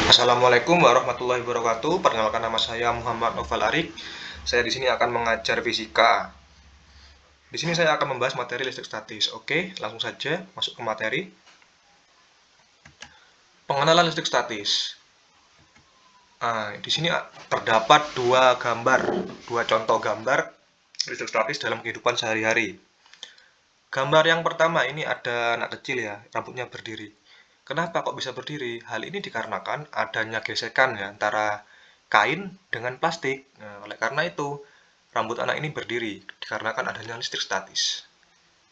Assalamualaikum warahmatullahi wabarakatuh. Perkenalkan, nama saya Muhammad Noval Arik. Saya di sini akan mengajar fisika. Di sini saya akan membahas materi listrik statis. Oke, langsung saja masuk ke materi. Pengenalan listrik statis. Di sini terdapat dua contoh gambar listrik statis dalam kehidupan sehari-hari. Gambar yang pertama ini ada anak kecil ya, rambutnya berdiri. Kenapa kok bisa berdiri? Hal ini dikarenakan adanya gesekan ya antara kain dengan plastik. Nah, oleh karena itu, rambut anak ini berdiri dikarenakan adanya listrik statis.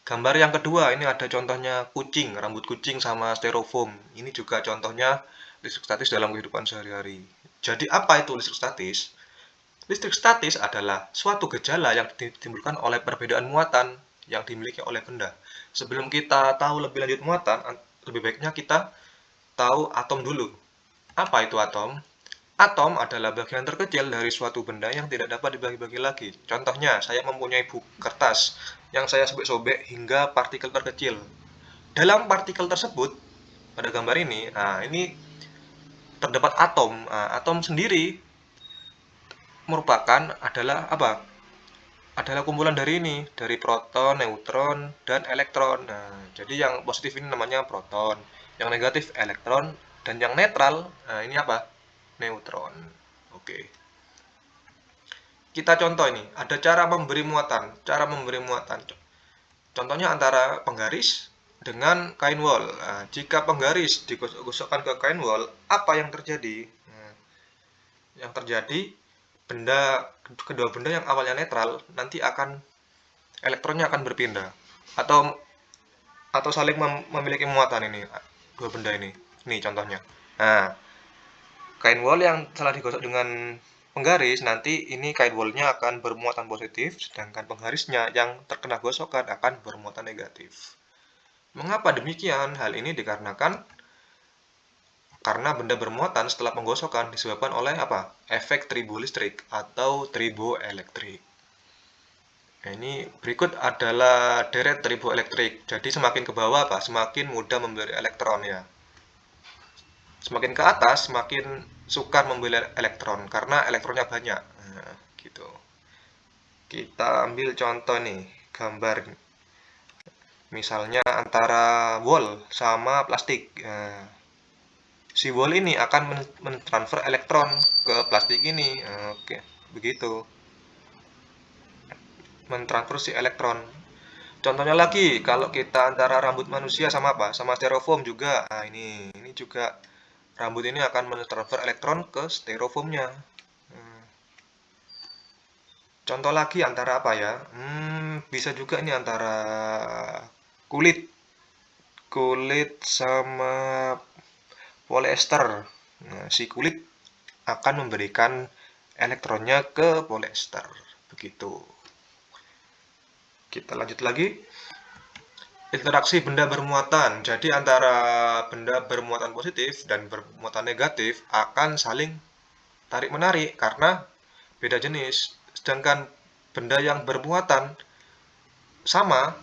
Gambar yang kedua ini ada contohnya kucing, rambut kucing sama styrofoam. Ini juga contohnya listrik statis dalam kehidupan sehari-hari. Jadi apa itu listrik statis? Listrik statis adalah suatu gejala yang ditimbulkan oleh perbedaan muatan yang dimiliki oleh benda. Sebelum kita tahu lebih lanjut muatan, lebih baiknya kita tahu atom dulu. Apa itu atom? Atom adalah bagian terkecil dari suatu benda yang tidak dapat dibagi-bagi lagi. Contohnya, saya mempunyai buku kertas yang saya sobek-sobek hingga partikel terkecil. Dalam partikel tersebut, pada gambar ini terdapat atom. Atom sendiri merupakan adalah apa? Adalah kumpulan dari proton, neutron, dan elektron. Nah, jadi yang positif ini namanya proton, yang negatif elektron, dan yang netral, nah ini apa? Neutron. Oke. Kita contoh ini, ada cara memberi muatan. Cara memberi muatan. Contohnya antara penggaris dengan kain wol. Nah, jika penggaris digosok-gosokkan ke kain wol, apa yang terjadi? Nah, yang terjadi, kedua benda yang awalnya netral nanti elektronnya akan berpindah atau saling memiliki muatan ini, dua benda ini contohnya. Nah, kain wol yang telah digosok dengan penggaris, nanti ini kain wolnya akan bermuatan positif, sedangkan penggarisnya yang terkena gosokan akan bermuatan negatif. Mengapa demikian? Hal ini dikarenakan karena benda bermuatan setelah penggosokan disebabkan oleh apa? Efek tribolistrik atau triboelektrik. Nah, ini berikut adalah deret triboelektrik. Jadi semakin ke bawah apa? Semakin mudah memberi elektron ya. Semakin ke atas semakin sukar memberi elektron karena elektronnya banyak. Nah, gitu. Kita ambil contoh nih, gambar. Misalnya antara wol sama plastik. Nah, si wol ini akan mentransfer elektron ke plastik ini. Nah, oke, begitu. Mentransfer si elektron. Contohnya lagi, kalau kita antara rambut manusia sama apa? Sama styrofoam juga. Nah, ini juga rambut ini akan mentransfer elektron ke styrofoamnya. Contoh lagi antara apa ya? Bisa juga ini antara kulit, kulit sama polyester. Nah, si kulit akan memberikan elektronnya ke polyester. Begitu. Kita lanjut lagi. Interaksi benda bermuatan. Jadi antara benda bermuatan positif dan bermuatan negatif akan saling tarik-menarik karena beda jenis. Sedangkan benda yang bermuatan sama,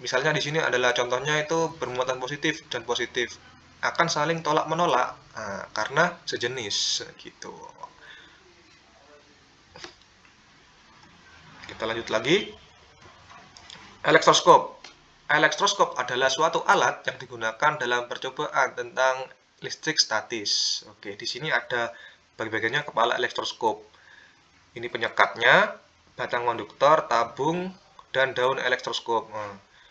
misalnya di sini adalah contohnya itu bermuatan positif dan positif akan saling tolak-menolak karena sejenis gitu. Kita lanjut lagi. Elektroskop. Elektroskop adalah suatu alat yang digunakan dalam percobaan tentang listrik statis. Oke, di sini ada bagi-bagiannya kepala elektroskop. Ini penyekatnya, batang konduktor, tabung, dan daun elektroskop.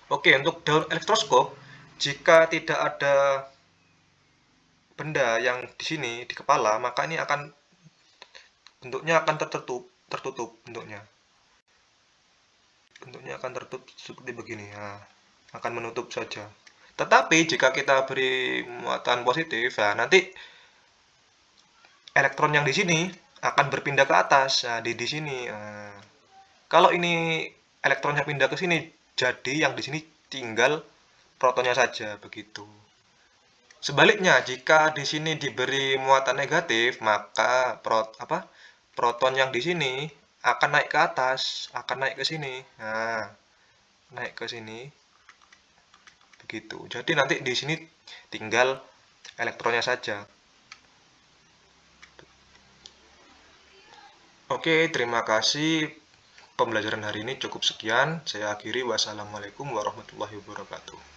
Oke, untuk daun elektroskop, jika tidak ada benda yang di sini di kepala, maka ini bentuknya akan tertutup bentuknya. Bentuknya akan tertutup seperti begini. Nah, akan menutup saja. Tetapi jika kita beri muatan positif, nah nanti elektron yang di sini akan berpindah ke atas. Nah, di sini. Nah, kalau ini elektronnya pindah ke sini, jadi yang di sini tinggal protonnya saja begitu. Sebaliknya, jika di sini diberi muatan negatif, maka proton yang di sini akan naik ke atas, akan naik ke sini. Nah, naik ke sini. Begitu. Jadi nanti di sini tinggal elektronnya saja. Oke, terima kasih. Pembelajaran hari ini cukup sekian. Saya akhiri. Wassalamualaikum warahmatullahi wabarakatuh.